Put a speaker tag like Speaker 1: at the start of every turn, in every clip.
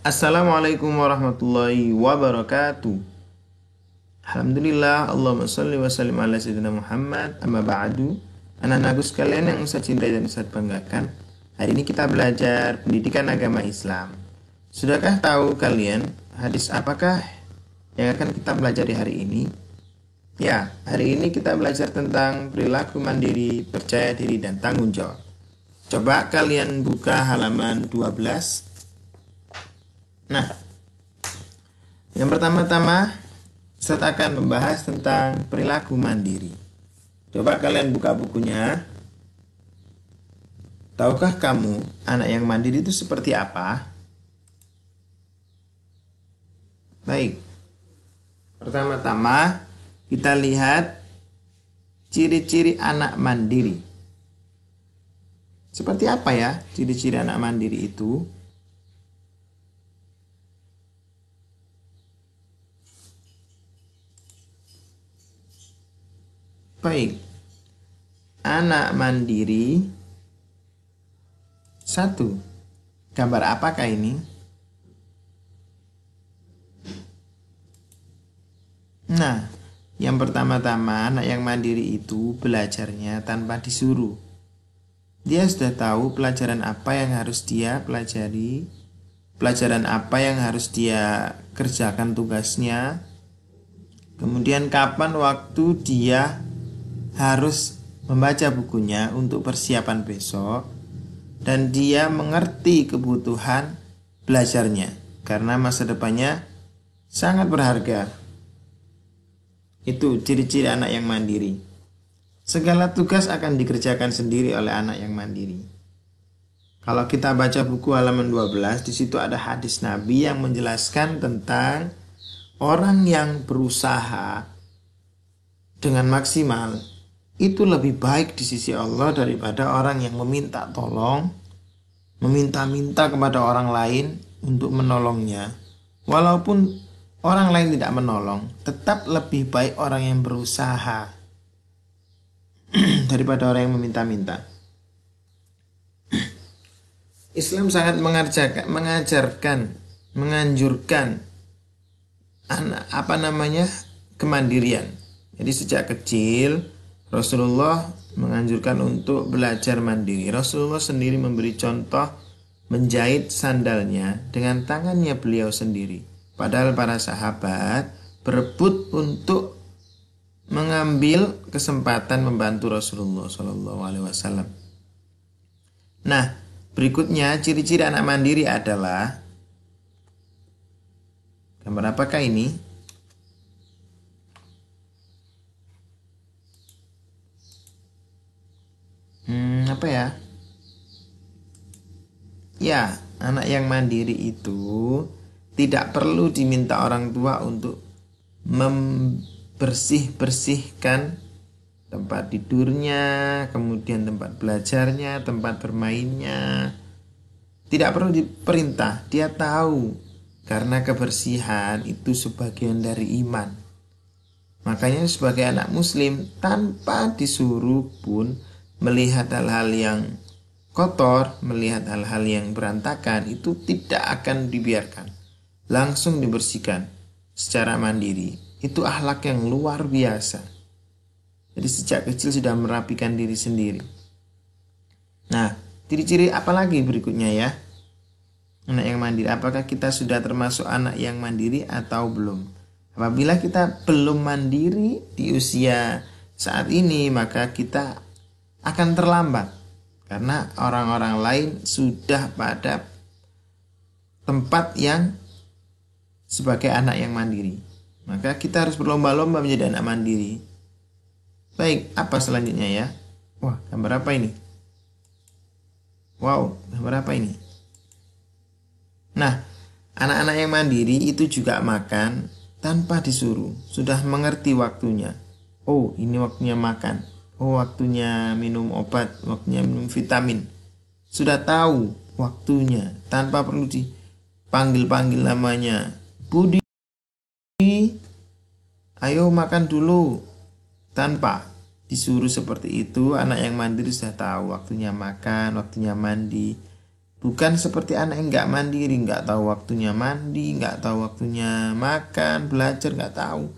Speaker 1: Assalamualaikum warahmatullahi wabarakatuh. Alhamdulillah, Allahumma sholli wa sallim ala sayyidina Muhammad. Amma ba'du. Anak-anakku sekalian yang saya cintai dan saya banggakan, hari ini kita belajar pendidikan agama Islam. Sudahkah tahu kalian hadis apakah yang akan kita belajar di hari ini? Ya, hari ini kita belajar tentang perilaku mandiri, percaya diri, dan tanggung jawab. Coba kalian buka halaman 12. Nah, yang pertama-tama Ustaz akan membahas tentang perilaku mandiri. Coba kalian buka bukunya. Tahukah kamu anak yang mandiri itu seperti apa? Baik. Pertama-tama kita lihat ciri-ciri anak mandiri. Seperti apa ya ciri-ciri anak mandiri itu? Baik, anak mandiri. Satu, gambar apakah ini? Nah, yang pertama-tama anak yang mandiri itu belajarnya tanpa disuruh. Dia sudah tahu pelajaran apa yang harus dia pelajari, pelajaran apa yang harus dia kerjakan tugasnya, kemudian kapan waktu dia harus membaca bukunya untuk persiapan besok, dan dia mengerti kebutuhan belajarnya karena masa depannya sangat berharga. Itu ciri-ciri anak yang mandiri. Segala tugas akan dikerjakan sendiri oleh anak yang mandiri. Kalau kita baca buku halaman 12, di situ ada hadis Nabi yang menjelaskan tentang orang yang berusaha dengan maksimal itu lebih baik di sisi Allah daripada orang yang meminta tolong, meminta-minta kepada orang lain untuk menolongnya. Walaupun orang lain tidak menolong, tetap lebih baik orang yang berusaha daripada orang yang meminta-minta. Islam sangat menganjurkan kemandirian. Jadi sejak kecil Rasulullah menganjurkan untuk belajar mandiri. Rasulullah sendiri memberi contoh menjahit sandalnya dengan tangannya beliau sendiri. Padahal para sahabat berebut untuk mengambil kesempatan membantu Rasulullah SAW. Nah, berikutnya ciri-ciri anak mandiri adalah, gambar apakah ini? Apa ya? Ya, anak yang mandiri itu tidak perlu diminta orang tua untuk membersihkan tempat tidurnya, kemudian tempat belajarnya, tempat bermainnya. Tidak perlu diperintah, dia tahu karena kebersihan itu sebagian dari iman. Makanya sebagai anak muslim tanpa disuruh pun melihat hal-hal yang kotor, melihat hal-hal yang berantakan itu tidak akan dibiarkan. Langsung dibersihkan secara mandiri. Itu akhlak yang luar biasa. Jadi sejak kecil sudah merapikan diri sendiri. Nah, ciri-ciri apa lagi berikutnya ya? Anak yang mandiri. Apakah kita sudah termasuk anak yang mandiri atau belum? Apabila kita belum mandiri di usia saat ini, maka kita akan terlambat karena orang-orang lain sudah pada tempat yang sebagai anak yang mandiri. Maka kita harus berlomba-lomba menjadi anak mandiri. Baik, apa selanjutnya ya? Wah, gambar apa ini? Wow, gambar apa ini? Nah, anak-anak yang mandiri itu juga makan tanpa disuruh. Sudah mengerti waktunya. Oh, ini waktunya makan. Oh, waktunya minum obat, waktunya minum vitamin. Sudah tahu waktunya tanpa perlu dipanggil-panggil namanya. Budi, ayo makan dulu. Tanpa disuruh seperti itu, anak yang mandiri sudah tahu waktunya makan, waktunya mandi, Bukan seperti anak yang nggak mandiri, nggak tahu waktunya mandi, nggak tahu waktunya makan, belajar, nggak tahu.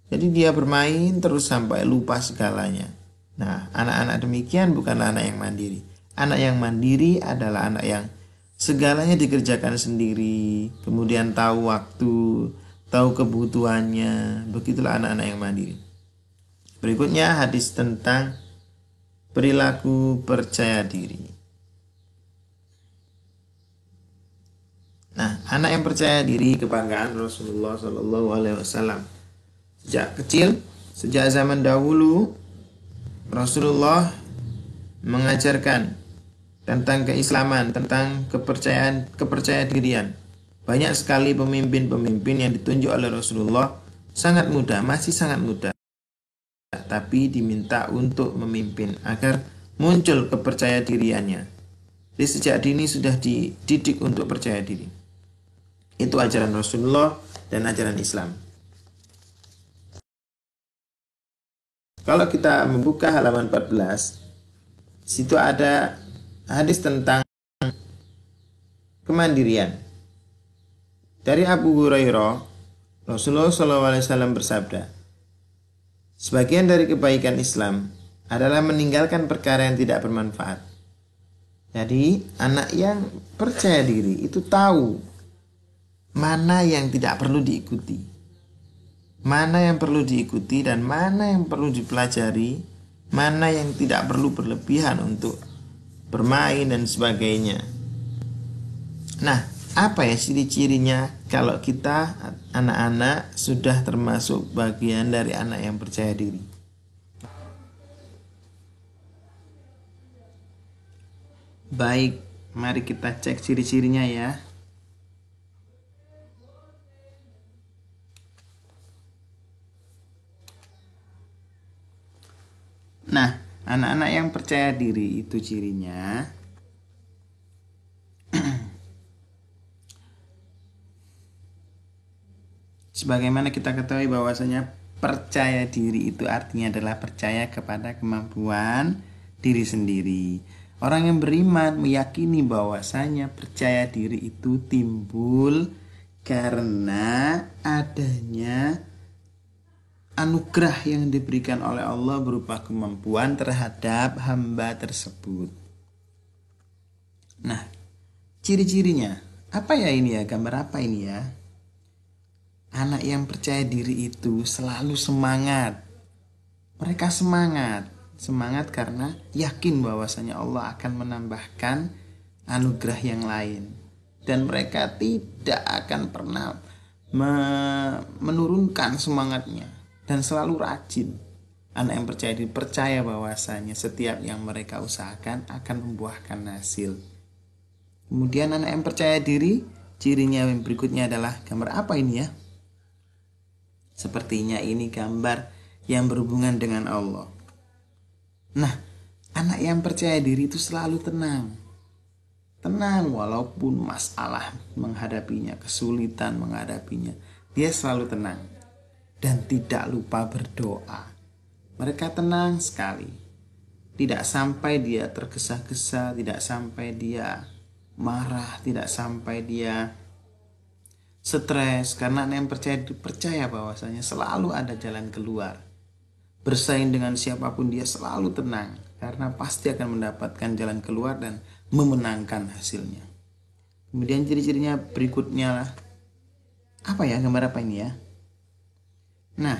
Speaker 1: Jadi dia bermain terus sampai lupa segalanya. Nah, anak-anak demikian bukanlah anak yang mandiri. Anak yang mandiri adalah anak yang segalanya dikerjakan sendiri, kemudian tahu waktu, tahu kebutuhannya. Begitulah anak-anak yang mandiri. Berikutnya hadis tentang perilaku percaya diri. Nah, anak yang percaya diri kebanggaan Rasulullah Shallallahu Alaihi Wasallam. Sejak kecil, sejak zaman dahulu, Rasulullah mengajarkan tentang keislaman, tentang kepercayaan dirian. Banyak sekali pemimpin-pemimpin yang ditunjuk oleh Rasulullah sangat muda, masih sangat muda, tapi diminta untuk memimpin agar muncul kepercaya diriannya. Jadi sejak dini sudah dididik untuk percaya diri. Itu ajaran Rasulullah dan ajaran Islam. Kalau kita membuka halaman 14, situ ada hadis tentang kemandirian. Dari Abu Hurairah, Rasulullah SAW bersabda, sebagian dari kebaikan Islam adalah meninggalkan perkara yang tidak bermanfaat. Jadi anak yang percaya diri itu tahu mana yang tidak perlu diikuti, mana yang perlu diikuti dan mana yang perlu dipelajari, mana yang tidak perlu berlebihan untuk bermain dan sebagainya. Nah, apa ya ciri-cirinya kalau kita anak-anak sudah termasuk bagian dari anak yang percaya diri? Baik, mari kita cek ciri-cirinya ya. Nah, anak-anak yang percaya diri itu cirinya sebagaimana kita ketahui bahwasanya percaya diri itu artinya adalah percaya kepada kemampuan diri sendiri. Orang yang beriman meyakini bahwasanya percaya diri itu timbul karena adanya anugerah yang diberikan oleh Allah berupa kemampuan terhadap hamba tersebut. Nah, ciri-cirinya apa ya ini ya? Gambar apa ini ya? Anak yang percaya diri itu selalu semangat. Mereka semangat karena yakin bahwasanya Allah akan menambahkan anugerah yang lain. Dan mereka tidak akan pernah menurunkan semangatnya. Dan selalu rajin. Anak yang percaya diri percaya bahwasanya setiap yang mereka usahakan akan membuahkan hasil. Kemudian anak yang percaya diri, cirinya yang berikutnya adalah gambar apa ini ya? Sepertinya ini gambar yang berhubungan dengan Allah. Nah, anak yang percaya diri itu selalu tenang. Tenang walaupun masalah menghadapinya, kesulitan menghadapinya, dia selalu tenang. Dan tidak lupa berdoa. Mereka tenang sekali. Tidak sampai dia tergesa-gesa, tidak sampai dia marah, tidak sampai dia stres. Karena yang percaya bahwasanya selalu ada jalan keluar. Bersaing dengan siapapun dia selalu tenang. Karena pasti akan mendapatkan jalan keluar dan memenangkan hasilnya. Kemudian ciri-cirinya berikutnya lah. Apa ya, gambar apa ini ya? Nah,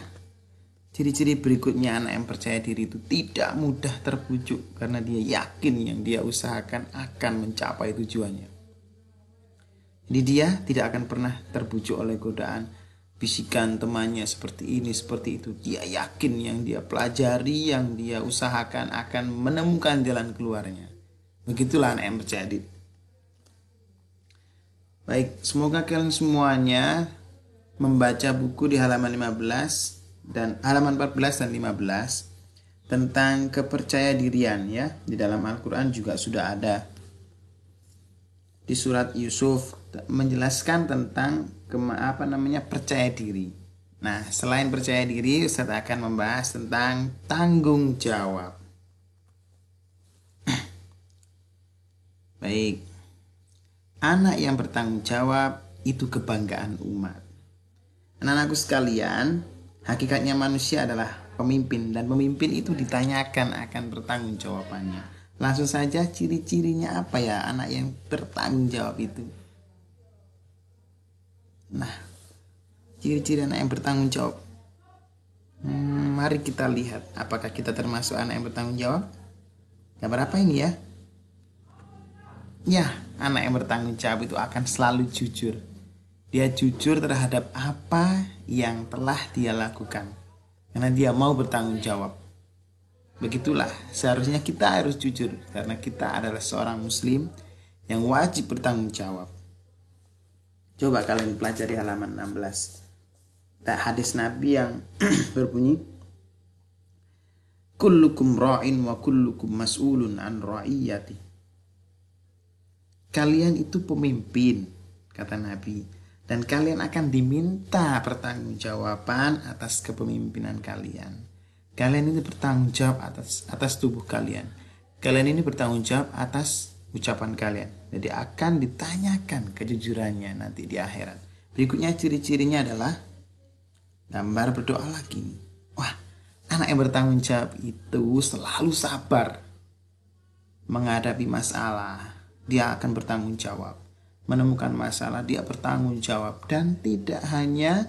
Speaker 1: ciri-ciri berikutnya anak yang percaya diri itu tidak mudah terbujuk karena dia yakin yang dia usahakan akan mencapai tujuannya. Jadi dia tidak akan pernah terbujuk oleh godaan bisikan temannya seperti ini, seperti itu. Dia yakin yang dia pelajari, yang dia usahakan akan menemukan jalan keluarnya. Begitulah anak yang percaya diri. Baik, semoga kalian semuanya membaca buku di halaman 15 dan halaman 14 dan 15 tentang kepercaya dirian ya. Di dalam Al-Qur'an juga sudah ada. Di surat Yusuf menjelaskan tentang percaya diri. Nah, selain percaya diri, Ustaz akan membahas tentang tanggung jawab. Baik.
Speaker 2: Anak yang bertanggung jawab itu kebanggaan umat. Anak-anakku sekalian, hakikatnya manusia adalah pemimpin, dan pemimpin itu ditanyakan akan bertanggung jawabannya. Langsung saja, ciri-cirinya apa ya anak yang bertanggung jawab itu? Nah, ciri-ciri anak yang bertanggung jawab. Mari kita lihat apakah kita termasuk anak yang bertanggung jawab. Gambar apa ini ya? Ya, anak yang bertanggung jawab itu akan selalu jujur. Dia jujur terhadap apa yang telah dia lakukan, karena dia mau bertanggung jawab. Begitulah seharusnya kita harus jujur, karena kita adalah seorang muslim yang wajib bertanggung jawab. Coba kalian pelajari halaman 16. Hadis Nabi yang berbunyi, kullukum ra'in wa kullukum mas'ulun an ra'iyati. Kalian itu pemimpin, kata Nabi, dan kalian akan diminta pertanggungjawaban atas kepemimpinan kalian. Kalian ini bertanggung jawab atas tubuh kalian. Kalian ini bertanggung jawab atas ucapan kalian. Jadi akan ditanyakan kejujurannya nanti di akhirat. Berikutnya ciri-cirinya adalah gambar berdoa lagi. Wah, anak yang bertanggung jawab itu selalu sabar menghadapi masalah. Dia akan bertanggung jawab. Menemukan masalah, dia bertanggung jawab. Dan tidak hanya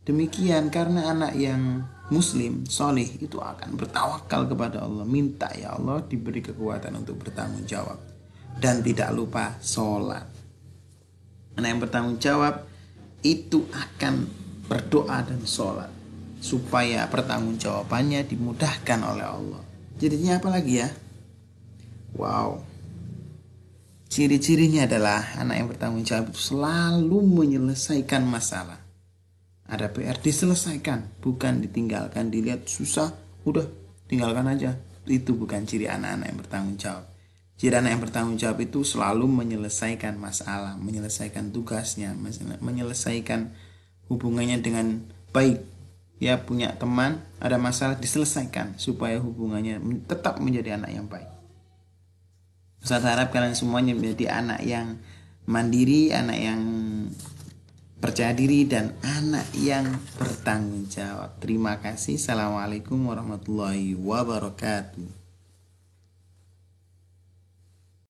Speaker 2: demikian, karena anak yang muslim, solih, itu akan bertawakal kepada Allah. Minta ya Allah diberi kekuatan untuk bertanggung jawab. Dan tidak lupa sholat. Anak yang bertanggung jawab itu akan berdoa dan sholat, supaya pertanggung jawabannya dimudahkan oleh Allah. Jadinya apa lagi ya? Wow. Ciri-cirinya adalah anak yang bertanggung jawab itu selalu menyelesaikan masalah. Ada PR diselesaikan, bukan ditinggalkan, dilihat susah, udah tinggalkan aja. Itu bukan ciri anak-anak yang bertanggung jawab. Ciri anak yang bertanggung jawab itu selalu menyelesaikan masalah, menyelesaikan tugasnya, menyelesaikan hubungannya dengan baik. Dia punya teman, ada masalah, diselesaikan supaya hubungannya tetap menjadi anak yang baik. Ustaz harap kalian semuanya menjadi anak yang mandiri, anak yang percaya diri, dan anak yang bertanggung jawab. Terima kasih. Assalamualaikum warahmatullahi wabarakatuh.